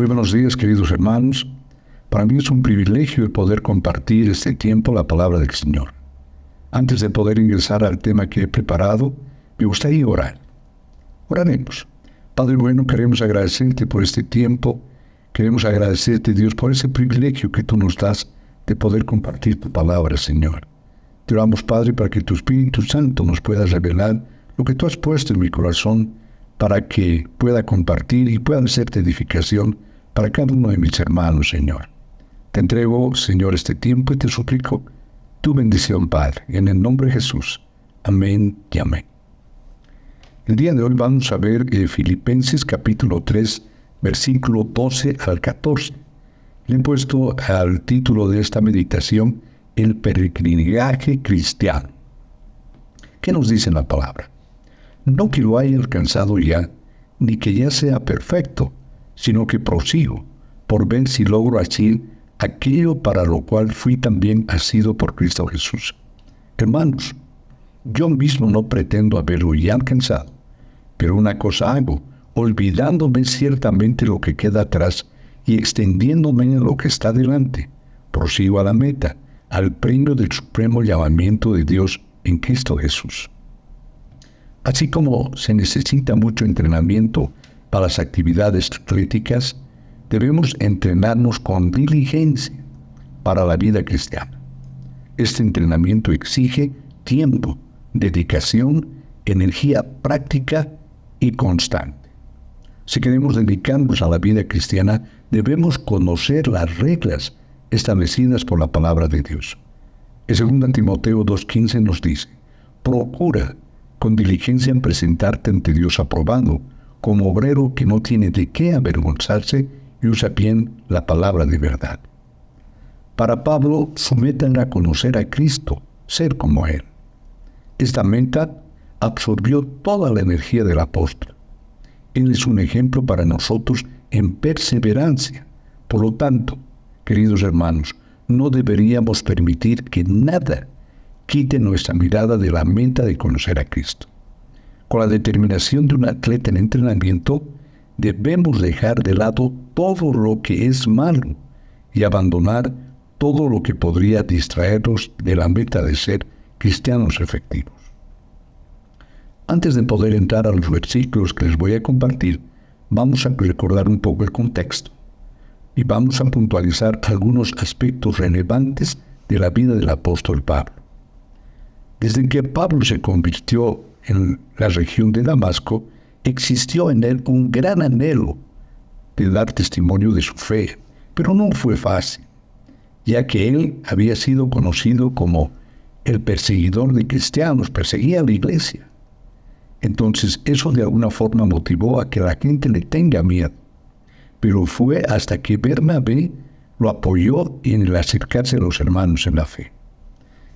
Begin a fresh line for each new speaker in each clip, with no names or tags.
Muy buenos días, queridos hermanos. Para mí es un privilegio el poder compartir este tiempo la palabra del Señor. Antes de poder ingresar al tema que he preparado, me gustaría orar. Oraremos. Padre bueno, queremos agradecerte por este tiempo. Queremos agradecerte, Dios, por ese privilegio que tú nos das de poder compartir tu palabra, Señor. Te oramos, Padre, para que tu Espíritu Santo nos pueda revelar lo que tú has puesto en mi corazón para que pueda compartir y pueda ser de edificación para cada uno de mis hermanos, Señor. Te entrego, Señor, este tiempo y te suplico tu bendición, Padre, en el nombre de Jesús. Amén y amén. El día de hoy vamos a ver Filipenses capítulo 3, versículo 12 al 14. Le he puesto al título de esta meditación el peregrinaje cristiano. ¿Qué nos dice la palabra? No que lo haya alcanzado ya, ni que ya sea perfecto, sino que prosigo por ver si logro así aquello para lo cual fui también asido por Cristo Jesús. Hermanos, yo mismo no pretendo haberlo ya alcanzado, pero una cosa hago, olvidándome ciertamente lo que queda atrás y extendiéndome en lo que está delante, prosigo a la meta, al premio del supremo llamamiento de Dios en Cristo Jesús. Así como se necesita mucho entrenamiento para las actividades atléticas, debemos entrenarnos con diligencia para la vida cristiana. Este entrenamiento exige tiempo, dedicación, energía práctica y constante. Si queremos dedicarnos a la vida cristiana, debemos conocer las reglas establecidas por la palabra de Dios. En 2 Timoteo 2:15 nos dice: procura con diligencia en presentarte ante Dios aprobado, como obrero que no tiene de qué avergonzarse y usa bien la palabra de verdad. Para Pablo, su meta era conocer a Cristo, ser como Él. Esta meta absorbió toda la energía del apóstol. Él es un ejemplo para nosotros en perseverancia. Por lo tanto, queridos hermanos, no deberíamos permitir que nada quite nuestra mirada de la meta de conocer a Cristo. Con la determinación de un atleta en entrenamiento, debemos dejar de lado todo lo que es malo y abandonar todo lo que podría distraernos de la meta de ser cristianos efectivos. Antes de poder entrar a los versículos que les voy a compartir, vamos a recordar un poco el contexto y vamos a puntualizar algunos aspectos relevantes de la vida del apóstol Pablo. Desde que Pablo se convirtió en la región de Damasco, existió en él un gran anhelo de dar testimonio de su fe, pero no fue fácil, ya que él había sido conocido como el perseguidor de cristianos, perseguía a la iglesia. Entonces eso de alguna forma motivó a que la gente le tenga miedo, pero fue hasta que Bernabé lo apoyó en el acercarse a los hermanos en la fe.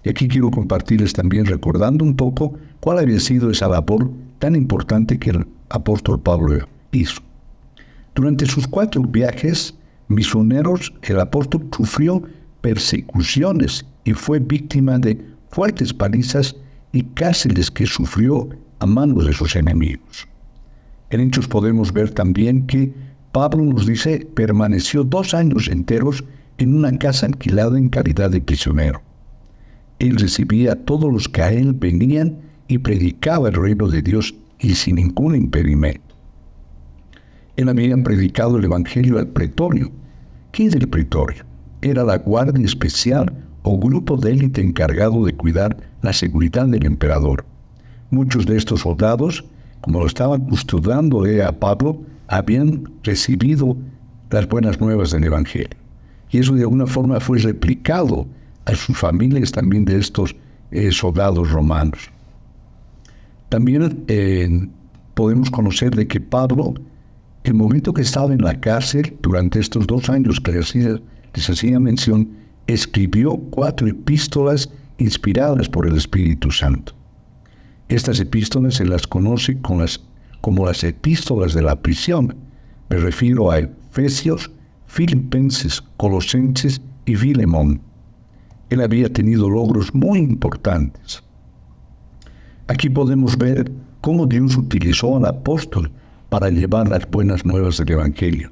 Y aquí quiero compartirles también recordando un poco cuál había sido esa labor tan importante que el apóstol Pablo hizo. Durante sus 4 viajes misioneros, el apóstol sufrió persecuciones y fue víctima de fuertes palizas y cárceles que sufrió a manos de sus enemigos. En Hechos podemos ver también que Pablo nos dice permaneció 2 años enteros en una casa alquilada en calidad de prisionero. Él recibía a todos los que a él venían y predicaba el reino de Dios y sin ningún impedimento. Él había predicado el evangelio al pretorio. ¿Qué es el pretorio? Era la guardia especial o grupo de élite encargado de cuidar la seguridad del emperador. Muchos de estos soldados, como lo estaban custodiando a Pablo, habían recibido las buenas nuevas del evangelio. Y eso de alguna forma fue replicado a sus familias también de estos soldados romanos. También podemos conocer de que Pablo, el momento que estaba en la cárcel, durante estos 2 años que les hacía mención, escribió 4 epístolas inspiradas por el Espíritu Santo. Estas epístolas se las conoce como las epístolas de la prisión. Me refiero a Efesios, Filipenses, Colosenses y Filemón. Él había tenido logros muy importantes. Aquí podemos ver cómo Dios utilizó al apóstol para llevar las buenas nuevas del Evangelio.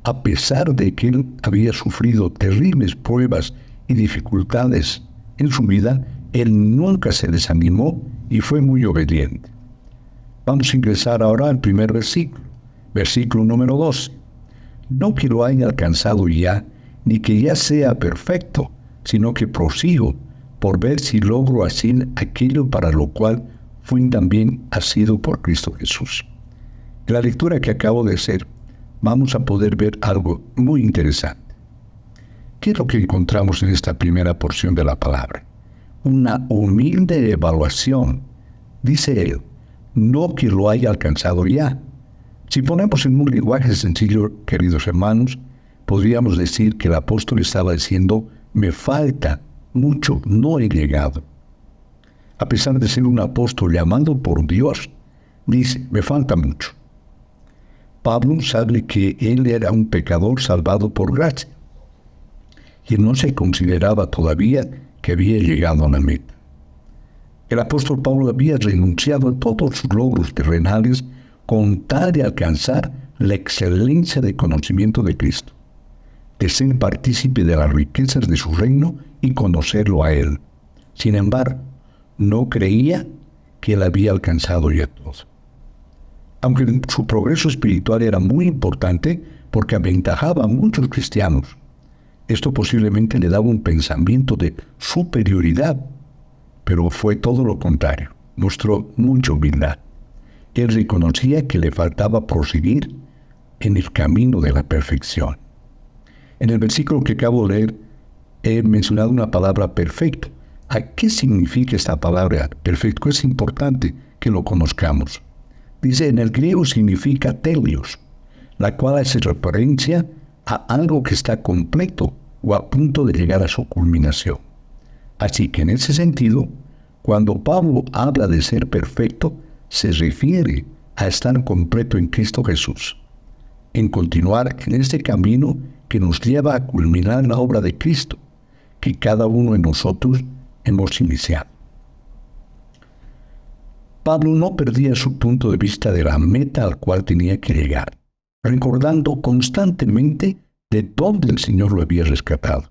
a pesar de que él había sufrido terribles pruebas y dificultades en su vida, él nunca se desanimó y fue muy obediente. Vamos a ingresar ahora al primer versículo número 12. No que lo haya alcanzado ya, ni que ya sea perfecto, sino que prosigo por ver si logro hacer aquello para lo cual fui también asido por Cristo Jesús. En la lectura que acabo de hacer, vamos a poder ver algo muy interesante. ¿Qué es lo que encontramos en esta primera porción de la palabra? Una humilde evaluación. Dice él, no que lo haya alcanzado ya. Si ponemos en un lenguaje sencillo, queridos hermanos, podríamos decir que el apóstol estaba diciendo, me falta mucho, no he llegado. A pesar de ser un apóstol llamado por Dios, dice, me falta mucho. Pablo sabe que él era un pecador salvado por gracia y no se consideraba todavía que había llegado a la meta. El apóstol Pablo había renunciado a todos sus logros terrenales con tal de alcanzar la excelencia de conocimiento de Cristo, de ser partícipe de las riquezas de su reino y conocerlo a Él. Sin embargo, no creía que él había alcanzado ya todo. Aunque su progreso espiritual era muy importante porque aventajaba a muchos cristianos, esto posiblemente le daba un pensamiento de superioridad, pero fue todo lo contrario. Mostró mucha humildad. Él reconocía que le faltaba proseguir en el camino de la perfección. En el versículo que acabo de leer, he mencionado una palabra perfecto. ¿A qué significa esta palabra perfecto? Es importante que lo conozcamos. Dice, en el griego significa telios, la cual hace referencia a algo que está completo o a punto de llegar a su culminación. Así que en ese sentido, cuando Pablo habla de ser perfecto, se refiere a estar completo en Cristo Jesús, en continuar en este camino que nos lleva a culminar la obra de Cristo, que cada uno de nosotros hemos iniciado. Pablo no perdía su punto de vista de la meta al cual tenía que llegar, recordando constantemente de dónde el Señor lo había rescatado.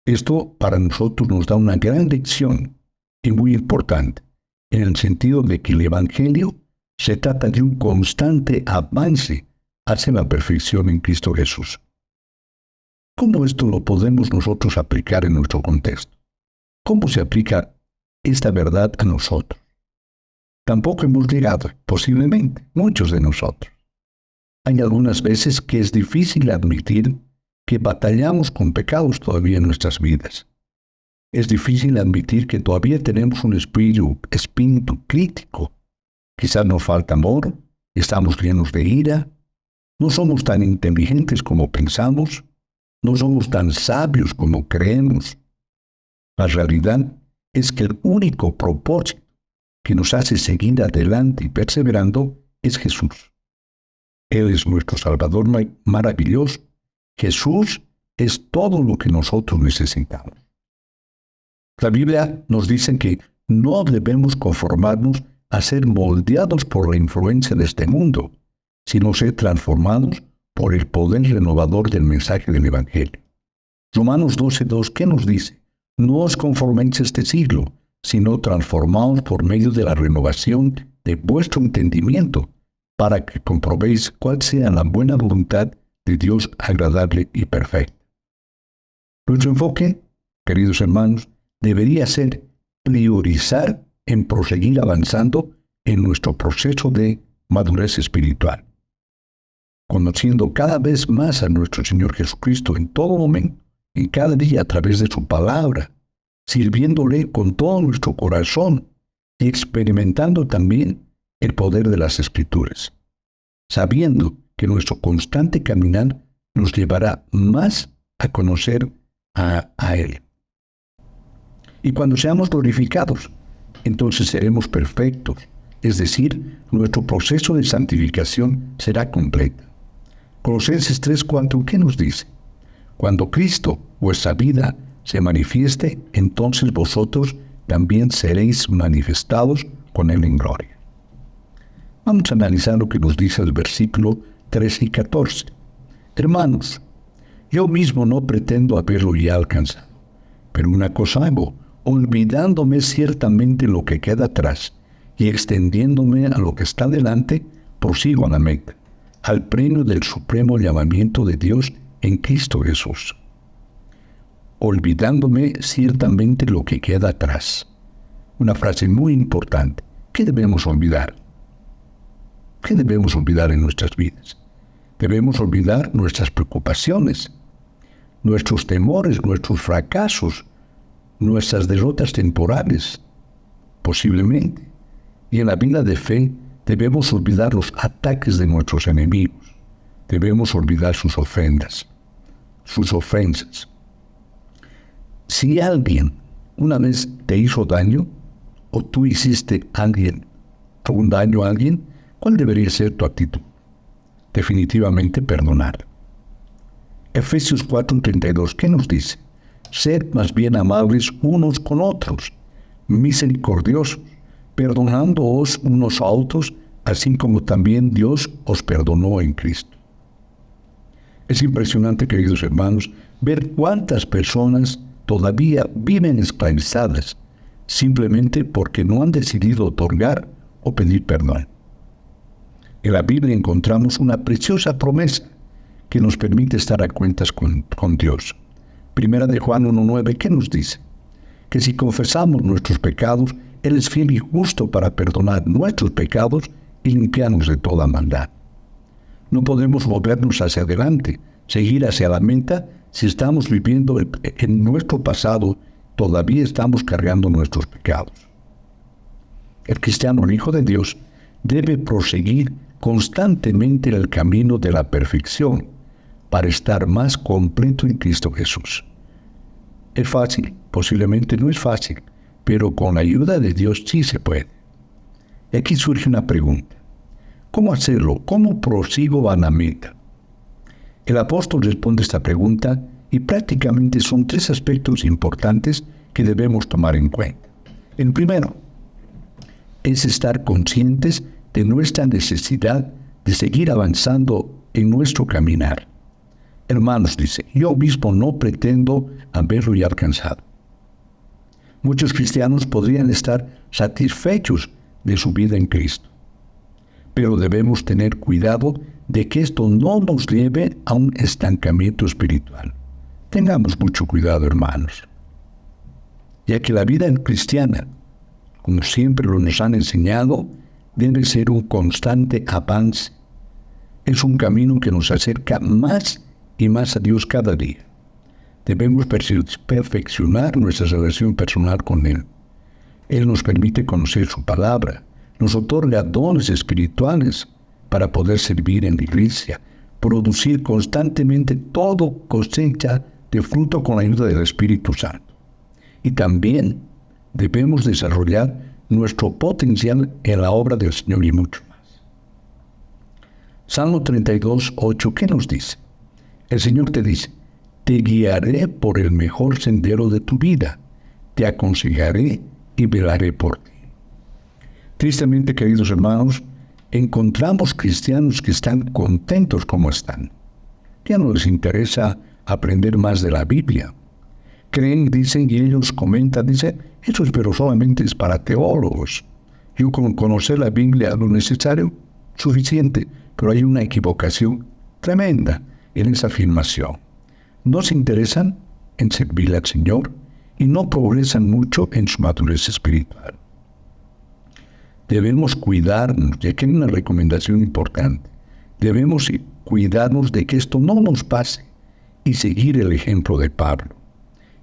Esto para nosotros nos da una gran lección y muy importante, en el sentido de que el Evangelio se trata de un constante avance hacia la perfección en Cristo Jesús. ¿Cómo esto lo podemos nosotros aplicar en nuestro contexto? ¿Cómo se aplica esta verdad a nosotros? Tampoco hemos llegado, posiblemente, muchos de nosotros. Hay algunas veces que es difícil admitir que batallamos con pecados todavía en nuestras vidas. Es difícil admitir que todavía tenemos un espíritu crítico. Quizás nos falta amor, estamos llenos de ira, no somos tan inteligentes como pensamos, no somos tan sabios como creemos. La realidad es que el único propósito que nos hace seguir adelante y perseverando es Jesús. Él es nuestro Salvador maravilloso. Jesús es todo lo que nosotros necesitamos. La Biblia nos dice que no debemos conformarnos a ser moldeados por la influencia de este mundo, sino ser transformados por el poder renovador del mensaje del Evangelio. Romanos 12:2, ¿qué nos dice? No os conforméis a este siglo, sino transformaos por medio de la renovación de vuestro entendimiento, para que comprobéis cuál sea la buena voluntad de Dios agradable y perfecta. Nuestro enfoque, queridos hermanos, debería ser priorizar en proseguir avanzando en nuestro proceso de madurez espiritual, conociendo cada vez más a nuestro Señor Jesucristo en todo momento, y cada día a través de su palabra, sirviéndole con todo nuestro corazón y experimentando también el poder de las Escrituras, sabiendo que nuestro constante caminar nos llevará más a conocer a Él. Y cuando seamos glorificados, entonces seremos perfectos, es decir, nuestro proceso de santificación será completo. Colosenses 3:4, ¿qué nos dice? Cuando Cristo, vuestra vida, se manifieste, entonces vosotros también seréis manifestados con Él en gloria. Vamos a analizar lo que nos dice el versículo 13 y 14. Hermanos, yo mismo no pretendo haberlo ya alcanzado, pero una cosa hago, olvidándome ciertamente lo que queda atrás y extendiéndome a lo que está delante, prosigo a la meta, al premio del supremo llamamiento de Dios en Cristo Jesús. Olvidándome ciertamente lo que queda atrás. Una frase muy importante. ¿Qué debemos olvidar? ¿Qué debemos olvidar en nuestras vidas? Debemos olvidar nuestras preocupaciones, nuestros temores, nuestros fracasos, nuestras derrotas temporales, posiblemente. Y en la vida de fe debemos olvidar los ataques de nuestros enemigos. Debemos olvidar sus ofensas. Si alguien una vez te hizo daño, o tú hiciste algún daño a alguien, ¿cuál debería ser tu actitud? Definitivamente perdonar. Efesios 4:32, ¿qué nos dice? Sed más bien amables unos con otros, misericordiosos, perdonándoos unos a otros, así como también Dios os perdonó en Cristo. Es impresionante, queridos hermanos, ver cuántas personas todavía viven esclavizadas, simplemente porque no han decidido otorgar o pedir perdón. En la Biblia encontramos una preciosa promesa que nos permite estar a cuentas con Dios. Primera de Juan 1:9, ¿qué nos dice? Que si confesamos nuestros pecados, Él es fiel y justo para perdonar nuestros pecados y limpiarnos de toda maldad. No podemos movernos hacia adelante, seguir hacia la meta, si estamos viviendo en nuestro pasado, todavía estamos cargando nuestros pecados. El cristiano, el Hijo de Dios, debe proseguir constantemente el camino de la perfección para estar más completo en Cristo Jesús. ¿Es fácil? Posiblemente no es fácil, pero con la ayuda de Dios sí se puede. Y aquí surge una pregunta. ¿Cómo hacerlo? ¿Cómo prosigo a la meta? El apóstol responde esta pregunta y prácticamente son 3 aspectos importantes que debemos tomar en cuenta. El primero es estar conscientes de nuestra necesidad de seguir avanzando en nuestro caminar. Hermanos, dice, yo mismo no pretendo haberlo ya alcanzado. Muchos cristianos podrían estar satisfechos de su vida en Cristo, pero debemos tener cuidado de que esto no nos lleve a un estancamiento espiritual. Tengamos mucho cuidado, hermanos, ya que la vida cristiana, como siempre lo nos han enseñado, debe ser un constante avance. Es un camino que nos acerca más y más a Dios cada día. Debemos perfeccionar nuestra relación personal con Él. Él nos permite conocer su palabra, nos otorga dones espirituales para poder servir en la iglesia, producir constantemente todo cosecha de fruto con la ayuda del Espíritu Santo. Y también debemos desarrollar nuestro potencial en la obra del Señor y mucho más. Salmo 32:8, ¿qué nos dice? El Señor te dice, te guiaré por el mejor sendero de tu vida, te aconsejaré y velaré por ti. Tristemente, queridos hermanos, encontramos cristianos que están contentos como están. Ya no les interesa aprender más de la Biblia. Creen, dicen, y ellos comentan, dicen, eso pero solamente es para teólogos. Yo con conocer la Biblia lo necesario, suficiente, pero hay una equivocación tremenda en esa afirmación. No se interesan en servirle al Señor y no progresan mucho en su madurez espiritual. Debemos cuidarnos, ya que hay una recomendación importante. Debemos cuidarnos de que esto no nos pase y seguir el ejemplo de Pablo,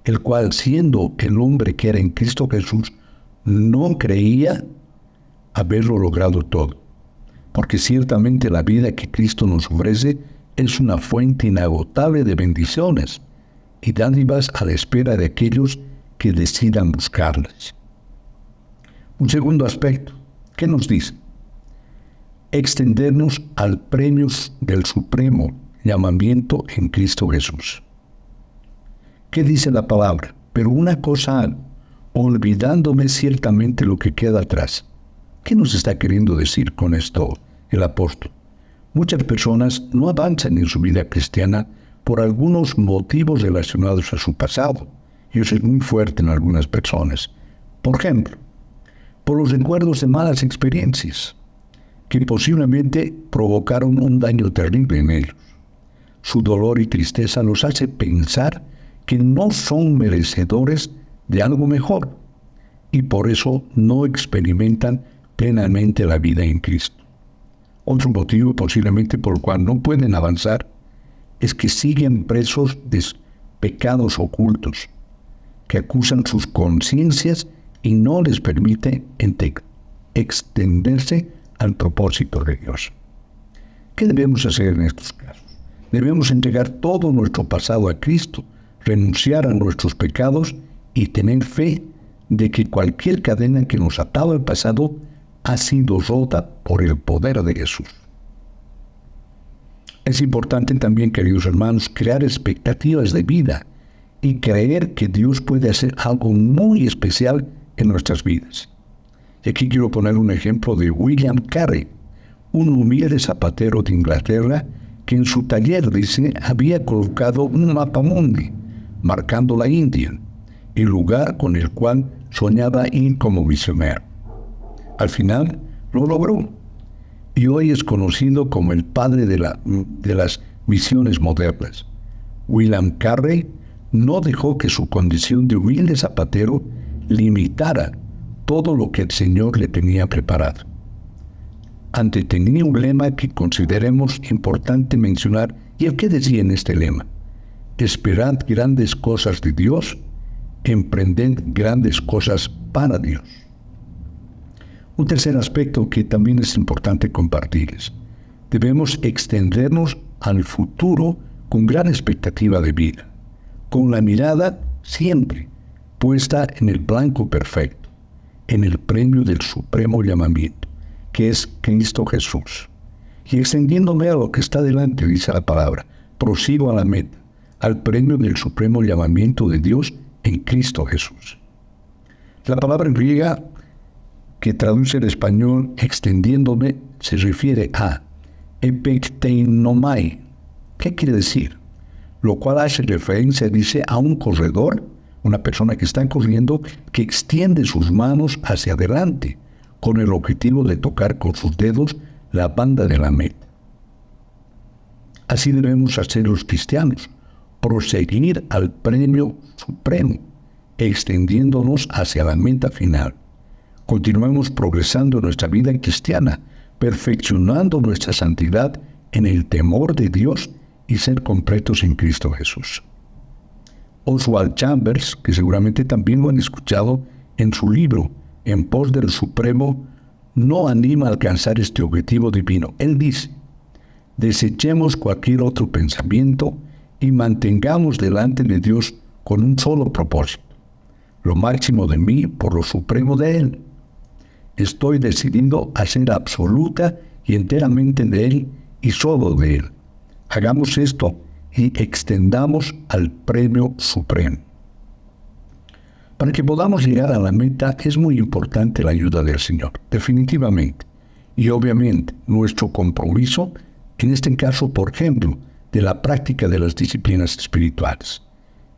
el cual, siendo el hombre que era en Cristo Jesús, no creía haberlo logrado todo, porque ciertamente la vida que Cristo nos ofrece es una fuente inagotable de bendiciones y dádivas a la espera de aquellos que decidan buscarlas. Un segundo aspecto, ¿qué nos dice? Extendernos al premio del supremo llamamiento en Cristo Jesús. ¿Qué dice la palabra? Pero una cosa hago, olvidándome ciertamente lo que queda atrás. ¿Qué nos está queriendo decir con esto el apóstol? Muchas personas no avanzan en su vida cristiana por algunos motivos relacionados a su pasado, y eso es muy fuerte en algunas personas. Por ejemplo, por los recuerdos de malas experiencias, que posiblemente provocaron un daño terrible en ellos. Su dolor y tristeza los hace pensar que no son merecedores de algo mejor, y por eso no experimentan plenamente la vida en Cristo. Otro motivo posiblemente por el cual no pueden avanzar es que siguen presos de pecados ocultos, que acusan sus conciencias y no les permite extenderse al propósito de Dios. ¿Qué debemos hacer en estos casos? Debemos entregar todo nuestro pasado a Cristo, renunciar a nuestros pecados y tener fe de que cualquier cadena que nos ataba al pasado ha sido rota por el poder de Jesús. Es importante también, queridos hermanos, crear expectativas de vida y creer que Dios puede hacer algo muy especial en nuestras vidas. Y aquí quiero poner un ejemplo de William Carey, un humilde zapatero de Inglaterra que en su taller, dice, había colocado un mapa mundi, marcando la India, el lugar con el cual soñaba ir como misionero. Al final lo logró, y hoy es conocido como el padre de las misiones modernas. William Carey no dejó que su condición de humilde zapatero limitara todo lo que el Señor le tenía preparado. Tenía un lema que consideremos importante mencionar, y el que decía en este lema: esperad grandes cosas de Dios, emprended grandes cosas para Dios. Un tercer aspecto que también es importante compartirles: debemos extendernos al futuro con gran expectativa de vida, con la mirada siempre puesta en el blanco perfecto, en el premio del supremo llamamiento, que es Cristo Jesús. Y extendiéndome a lo que está delante, dice la palabra, prosigo a la meta, al premio del supremo llamamiento de Dios en Cristo Jesús. La palabra griega que traduce el español extendiéndome se refiere a epeikteinomai. ¿Qué quiere decir? Lo cual hace referencia, dice, a un corredor, una persona que está corriendo, que extiende sus manos hacia adelante, con el objetivo de tocar con sus dedos la banda de la meta. Así debemos hacer los cristianos, proseguir al premio supremo, extendiéndonos hacia la meta final. Continuemos progresando en nuestra vida cristiana, perfeccionando nuestra santidad en el temor de Dios y ser completos en Cristo Jesús. Oswald Chambers, que seguramente también lo han escuchado, en su libro En pos del Supremo, no anima a alcanzar este objetivo divino. Él dice: desechemos cualquier otro pensamiento y mantengamos delante de Dios con un solo propósito: lo máximo de mí por lo supremo de Él. Estoy decidido a ser absoluta y enteramente de Él y solo de Él. Hagamos esto y extendamos al premio supremo. Para que podamos llegar a la meta es muy importante la ayuda del Señor, definitivamente. Y obviamente nuestro compromiso, en este caso, por ejemplo, de la práctica de las disciplinas espirituales.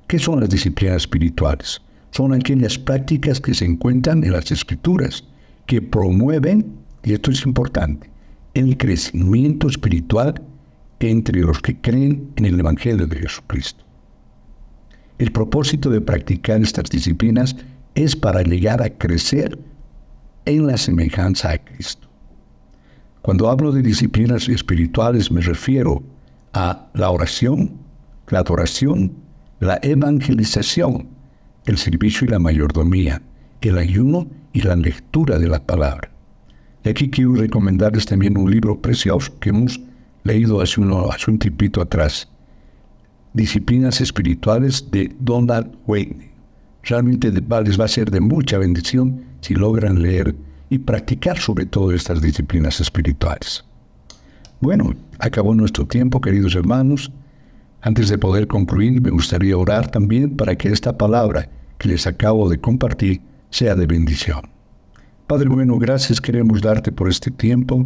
¿Qué son las disciplinas espirituales? Son aquellas prácticas que se encuentran en las Escrituras, que promueven, y esto es importante, el crecimiento espiritual entre los que creen en el Evangelio de Jesucristo. El propósito de practicar estas disciplinas es para llegar a crecer en la semejanza a Cristo. Cuando hablo de disciplinas espirituales me refiero a la oración, la adoración, la evangelización, el servicio y la mayordomía, el ayuno y la lectura de la palabra. Y aquí quiero recomendarles también un libro precioso que hemos leído hace un tiempito atrás: Disciplinas Espirituales, de Donald Wayne. Realmente les va a ser de mucha bendición si logran leer y practicar sobre todo estas disciplinas espirituales. Bueno, acabó nuestro tiempo, queridos hermanos. Antes de poder concluir, me gustaría orar también para que esta palabra que les acabo de compartir sea de bendición. Padre bueno, gracias queremos darte por este tiempo.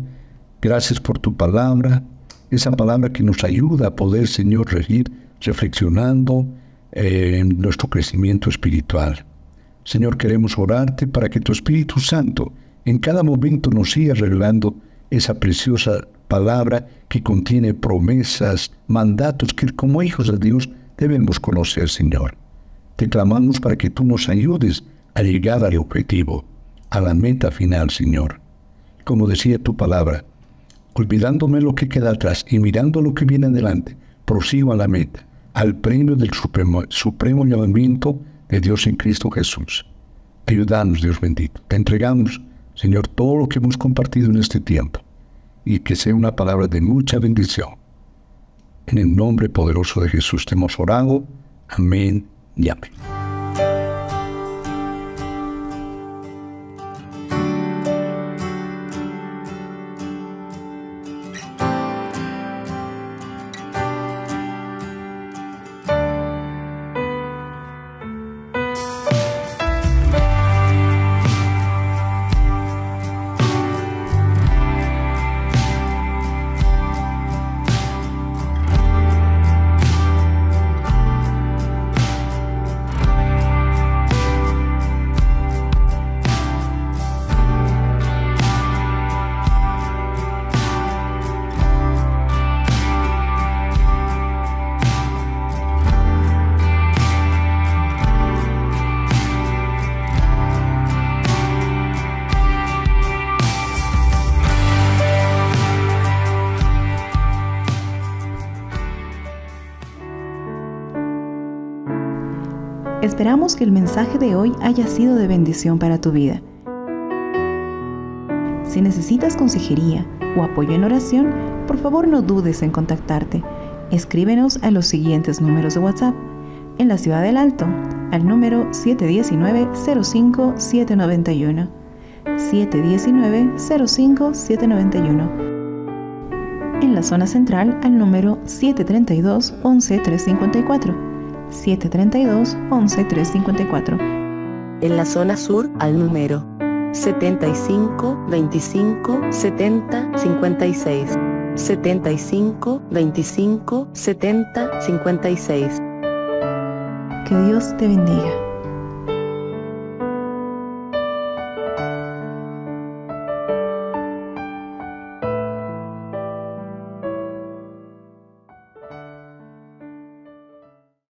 Gracias por tu palabra. esa palabra que nos ayuda a poder, Señor, seguir reflexionando en nuestro crecimiento espiritual. Señor, queremos orarte para que tu Espíritu Santo en cada momento nos siga revelando esa preciosa palabra que contiene promesas, mandatos que como hijos de Dios debemos conocer, Señor. Te clamamos para que tú nos ayudes a llegar al objetivo, a la meta final, Señor. Como decía tu palabra, olvidándome lo que queda atrás y mirando lo que viene adelante, prosigo a la meta, al premio del supremo llamamiento de Dios en Cristo Jesús. Ayúdanos, Dios bendito. Te entregamos, Señor, todo lo que hemos compartido en este tiempo y que sea una palabra de mucha bendición. En el nombre poderoso de Jesús te hemos orado. Amén y amén.
Esperamos que el mensaje de hoy haya sido de bendición para tu vida. Si necesitas consejería o apoyo en oración, por favor no dudes en contactarte. Escríbenos a los siguientes números de WhatsApp. En la Ciudad del Alto, al número 719-05-791. 719-05-791. En la zona central, al número 732-11-354. 732-11-354.
En la zona sur, al número 75-25-70-56. 75-25-70-56.
Que Dios te bendiga.